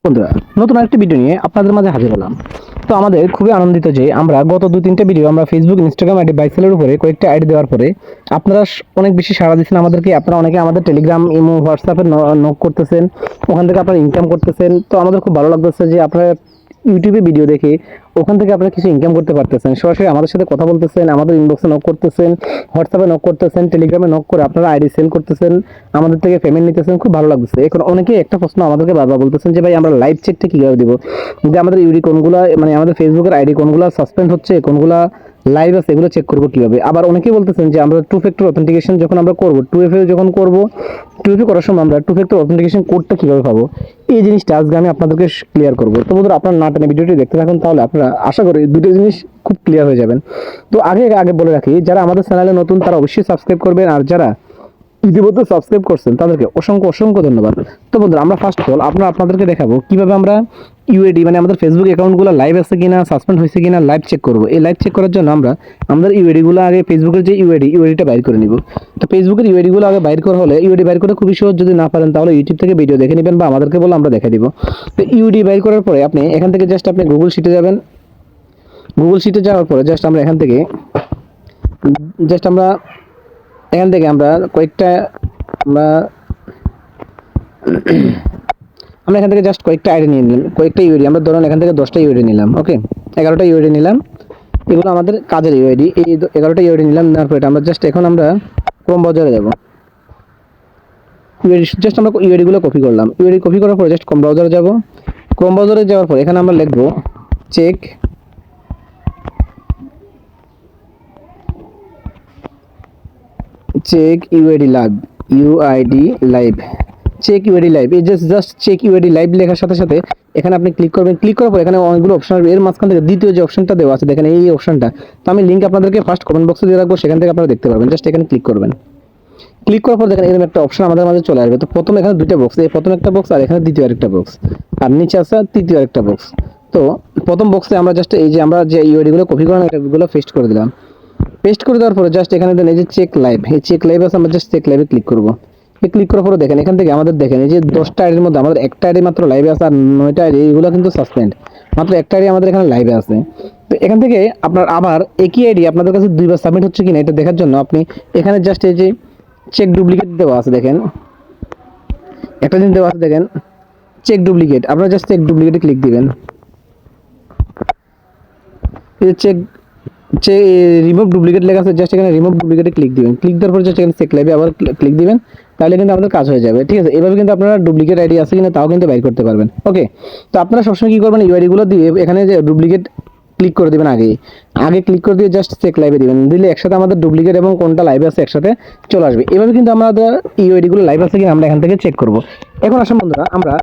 বন্ধুরা, নতুন আরেকটি ভিডিও নিয়ে আপনাদের মাঝে হাজির হলাম। তো আমাদের খুবই আনন্দিত যে আমরা গত 2-3টা ভিডিও আমরা ফেসবুক, ইনস্টাগ্রাম আইডি বাইসেলের উপরে কয়েকটা আইডি দেওয়ার পরে আপনারা অনেক বেশি সাড়া দিচ্ছেন আমাদেরকে। আপনারা অনেকে আমাদের টেলিগ্রাম, ইমো, হোয়াটসঅ্যাপে নক করতেছেন, ওখান থেকে আপনারা ইনকাম করতেছেন। তো আমাদের খুব ভালো লাগতেছে যে আপনারা ইউটিউবে ভিডিও দেখে ওখান থেকে আপনারা কিছু ইনকাম করতে পারতেছেন, সরাসরি আমাদের সাথে কথা বলতেছেন, আমাদের ইনবক্সে নক করতেছেন, হোয়াটসঅ্যাপে নক করতেছেন, টেলিগ্রামে নক করে আপনারা আইডি সেল করতেছেন, আমাদের থেকে পেমেন্ট নিতেছেন। খুব ভালো লাগতেছে। এখন অনেকেই একটা প্রশ্ন আমাদেরকে বারবার বলতেছেন যে ভাই আমরা লাইভ চেকটা কীভাবে দিব, যে আমাদের ইউডি কোনগুলো মানে আমাদের ফেসবুকের আইডি কোনগুলো সাসপেন্ড হচ্ছে, কোনগুলো লাইভ আছে, এগুলো চেক করবো কীভাবে। আবার অনেকেই বলতেছেন যে আমরা টু ফ্যাক্টর অথেন্টিকেশন যখন আমরা করবো, 2FA যখন করবো, 2FA করার সময় আমরা টু ফ্যাক্টর অথেন্টিকেশন কোডটা কীভাবে পাবো, এই জিনিসটা আজকে আমি আপনাদেরকে ক্লিয়ার করবো। তো বন্ধুরা, আপনারা না টেনে ভিডিওটি দেখতে থাকুন, তাহলে আপনারা আশা করি দুটো জিনিস খুব ক্লিয়ার হয়ে যাবেন। তো আগে বলে রাখি, যারা আমাদের চ্যানেলে নতুন তারা অবশ্যই সাবস্ক্রাইব করবেন, আর যারা ইতিমধ্যে সাবস্ক্রাইব করছেন তাদেরকে অসংখ্য ধন্যবাদ। তো বন্ধুরা, আমরা ফার্স্ট অফ অল আপনাদেরকে দেখাবো কিভাবে আমরা ইউএডি মানে আমাদের ফেসবুক অ্যাকাউন্টগুলো লাইভ আছে কিনা, সাসপেন্ড হয়েছে কিনা লাইভ চেক করবো। এই লাইভ চেক করার জন্য আমরা আমাদের ইউএডিগুলো আগে ফেসবুকের যে ইউএডিটা বাইর করে নিব। তো ফেসবুকের ইউএডিগুলো আগে বাইর করা হলে, ইউএডি বাইর করে খুবই সহজ, যদি না পারেন তাহলে ইউটিউব থেকে ভিডিও দেখে নেবেন বা আমাদেরকে বলে আমরা দেখে দিব। তো ইউডি বাইর করার পরে আপনি এখান থেকে জাস্ট আপনি গুগল শিটে যাবেন। গুগল শিটে যাওয়ার পরে জাস্ট আমরা এখান থেকে আমরা কয়েকটা আমরা আমরা এখান থেকে জাস্ট কয়েকটা আইডি নিয়ে নিলাম, কয়েকটা ইউআইডি। আমরা ধরুন এখান থেকে 10টা ইউআইডি নিলাম, ওকে, 11টা ইউআইডি নিলাম। এগুলো আমাদের কাজের ইউআইডি। এই 11টা ইউআইডি নিলাম, নেওয়ার পরে আমরা জাস্ট এখন আমরা ক্রোম ব্রাউজারে যাব। জাস্ট আমরা ইউআইডিগুলো কপি করলাম। ইউআইডি কপি করার পরে জাস্ট ক্রোম ব্রাউজারে যাব। ক্রোম ব্রাউজারে যাওয়ার পর এখানে আমরা লিখব check UID live check UID live. এই জাস্ট চেক ইউআইডি লাইভ লেখার সাথে সাথে এখানে আপনি ক্লিক করবেন। ক্লিক করার পর এখানে অনেকগুলো অপশন আসবে। এর মাঝখান থেকে দ্বিতীয় যে অপশনটা দেওয়া আছে দেখেন, এই অপশনটা, তো আমি লিঙ্ক আপনাদেরকে ফার্স্ট কমেন্ট বক্সে দিয়ে রাখবো, সেখান থেকে আপনারা দেখতে পারবেন। জাস্ট এখানে ক্লিক করবেন। ক্লিক করার পর দেখেন এরকম একটা অপশন আমাদের মাঝে চলে আসবে। তো প্রথম এখানে দুইটা বক্স, এই প্রথম একটা বক্স আর এখানে দ্বিতীয় আরেকটা বক্স, আর নিচে আছে তৃতীয় আরেকটা বক্স। তো প্রথম বক্সে আমরা জাস্ট এই যে আমরা যে ইউআইডিগুলো কপি করলাম এগুলো পেস্ট করে দিলাম। পেস্ট করে দেওয়ার পরে জাস্ট এখানে দেন এই যে চেক লাইভ, এই চেক লাইভ আছে, আমরা জাস্ট চেক লাইভে ক্লিক করবো। ক্লিক করার পরে দেখেন এখান থেকে আমাদের দেখেন এই যে 10টা আইডির মধ্যে আমাদের একটা আইডি মাত্র লাইভে আছে, আর 9টা আইডি এগুলো কিন্তু সাসপেন্ড। মাত্র একটা আইডি আমাদের এখানে লাইভে আছে। তো এখান থেকে আপনার আবার একই আইডি আপনাদের কাছে দুইবার সাবমিট হচ্ছে কিনা এটা দেখার জন্য আপনি এখানে জাস্ট এই যে চেক ডুপ্লিকেট দেওয়া আছে দেখেন, একটা জিনিস দেওয়া আছে দেখেন চেক ডুপ্লিকেট, আপনারা জাস্ট চেক ডুপ্লিকেটে ক্লিক দিবেন। এই যে রিমুভ ডুপ্লিকেট লেখা আছে, জাস্ট এখানে রিমুভ ডুপ্লিকেটে ক্লিক দিবেন। ক্লিক দেওয়ার পর জাস্ট এখানে চেক লাইভে আবার ক্লিক দিবেন, তাহলে কিন্তু আমাদের কাজ হয়ে যাবে। ঠিক আছে, এভাবে কিন্তু আপনারা ডুপ্লিকেট আইডি আছে কিনা তাও কিন্তু বাইর করতে পারবেন। ওকে, তো আপনারা সবসময় কি করবেন, ইউআইডিগুলো দিয়ে এখানে যে ডুপ্লিকেট ক্লিক করে দিবেন, আগে ক্লিক করে দিয়ে জাস্ট চেক লাইভে দিবেন। দিলে একসাথে আমাদের ডুপ্লিকেট এবং কোনটা লাইভে আছে একসাথে চলে আসবে। এভাবে কিন্তু আমাদের ইউআইডিগুলো লাইভ আছে কিনা আমরা এখান থেকে চেক করব। এখন আসুন বন্ধুরা, আমরা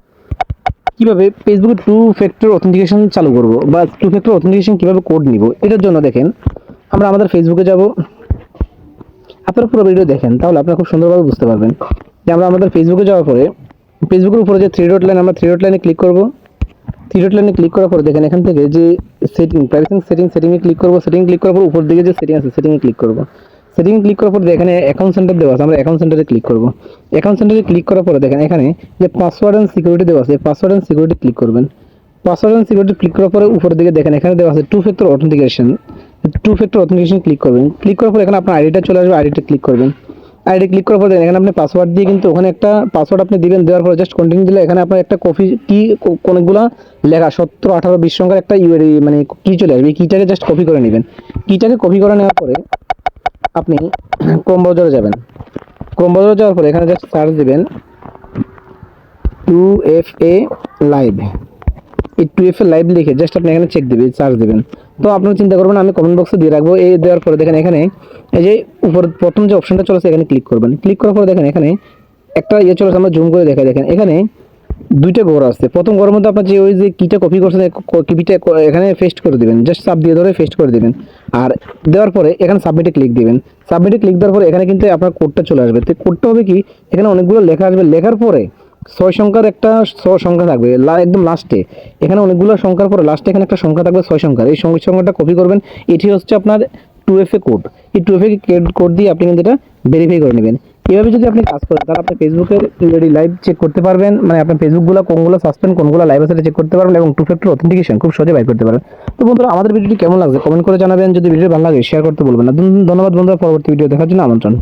কিভাবে ফেসবুকে টু ফ্যাক্টর অথেন্টিকেশন চালু করব বা টু ফ্যাক্টর অথেন্টিকেশন কিভাবে কোড নিব, এটার জন্য দেখেন আমরা আমাদের ফেসবুকে যাব। আপনারা পুরো ভিডিও দেখেন, তাহলে আপনারা খুব সুন্দরভাবে বুঝতে পারবেন যে আমরা আমাদের ফেসবুকে যাওয়ার পরে ফেসবুকের উপরে যে থ্রি ডট লাইন, আমরা থ্রি ডট লাইনে ক্লিক করব। থ্রি ডট লাইনে ক্লিক করার পরে দেখেন এখান থেকে যে প্রাইসিং সেটিংয়ে ক্লিক করব। সেটিং ক্লিক করার পর উপর দিকে যে সেটিং আছে সেটিংয়ে ক্লিক করব। সেটিং ক্লিক করার পর এখানে অ্যাকাউন্ট সেন্টার দেওয়া আছে, আমরা অ্যাকাউন্ট সেন্টারে ক্লিক করব। অ্যাকাউন্ট সেন্টারে ক্লিক করার পরে দেখেন এখানে যে পাসওয়ার্ড অ্যান্ড সিকিউরিটি দেওয়া আছে, পাসওয়ার্ড অ্যান্ড সিকিউরিটি ক্লিক করবেন। পাসওয়ার্ড অ্যান্ড সিকিউরিটি ক্লিক করার পরে উপরের দিকে দেখেন এখানে দেওয়া আছে টু ফ্যাক্টর অথেন্টিকেশন ক্লিক করবেন। ক্লিক করার পর এখানে আপনার আইডিটা চলে আসবে, আইডিটা ক্লিক করবেন। আইডি ক্লিক করার পর এখানে আপনি পাসওয়ার্ড দিয়ে কিন্তু ওখানে একটা পাসওয়ার্ড আপনি দিবেন। দেওয়ার পরে জাস্ট কন্টিনিউ দিলে এখানে আপনার একটা কি কোনগুলো লেখা 17, 18, 20 সংখ্যার একটা ইউআইডি মানে কি চলে আসবে। কিটাকে জাস্ট কপি করে নেবেন। কিটাকে কপি করে নেওয়ার পরে আপনি ক্রোম ব্রাউজারে যাবেন। ক্রোম ব্রাউজারে যাওয়ার পরে এখানে জাস্ট সার্চ দিবেন 2FA লাইভ। এই 2FA লাইভ লিখে জাস্ট আপনি এখানে চেক দিবেন, সার্চ দিবেন। তো আপনারা চিন্তা করবেন, আমি কমেন্ট বক্সে দিয়ে রাখবো। এই দেওয়ার পরে দেখেন এখানে এই যে উপর প্রথম যে অপশনটা চলেছে এখানে ক্লিক করবেন। ক্লিক করার পরে দেখেন এখানে একটা চলেছে, আমরা জুম করে দেখেন এখানে দুইটা ঘর আছে। প্রথম ঘরের মধ্যে আপনার যে ওই যে কিটা কপি করছেন কিটা এখানে পেস্ট করে দিবেন, জাস্ট চাপ দিয়ে ধরে পেস্ট করে দিবেন। আর দেওয়ার পরে এখানে সাবমিটে ক্লিক দিবেন। সাবমিটে ক্লিক দেওয়ার পরে এখানে কিন্তু আপনার কোডটা চলে আসবে। তো কোডটা হবে কি, এখানে অনেকগুলো লেখা আসবে। লেখার পরে 6 সংখ্যার একটা সংখ্যা থাকবে একদম লাস্টে। এখানে অনেকগুলো সংখ্যার পরে লাস্টে এখানে একটা সংখ্যা থাকবে 6 সংখ্যার। এই সংখ্যাটা কপি করবেন। এটি হচ্ছে আপনার 2FA কোড। এই 2FA কোড দিয়ে আপনি কিন্তু এটা ভেরিফাই করে নেবেন। এভাবে যদি আপনি কাজ করেন তাহলে আপনি ফেসবুকের অলরেডি লাইভ চেক করতে পারবেন, মানে আপনার ফেসবুকগুলো কোনগুলো সাসপেন্ড কোনগুলো লাইভ আছে চেক করতে পারবেন এবং টু ফ্যাক্টর অথেন্টিকেশন খুব সহজে বাইর করতে পারবেন। তো বন্ধুরা আমাদের ভিডিওটি কেমন লাগছে কমেন্ট করে জানাবেন, যদি ভিডিও ভালো লাগে শেয়ার করতে বলবেন না। ধন্যবাদ বন্ধুরা, পরবর্তী ভিডিও দেখার জন্য আমন্ত্রণ।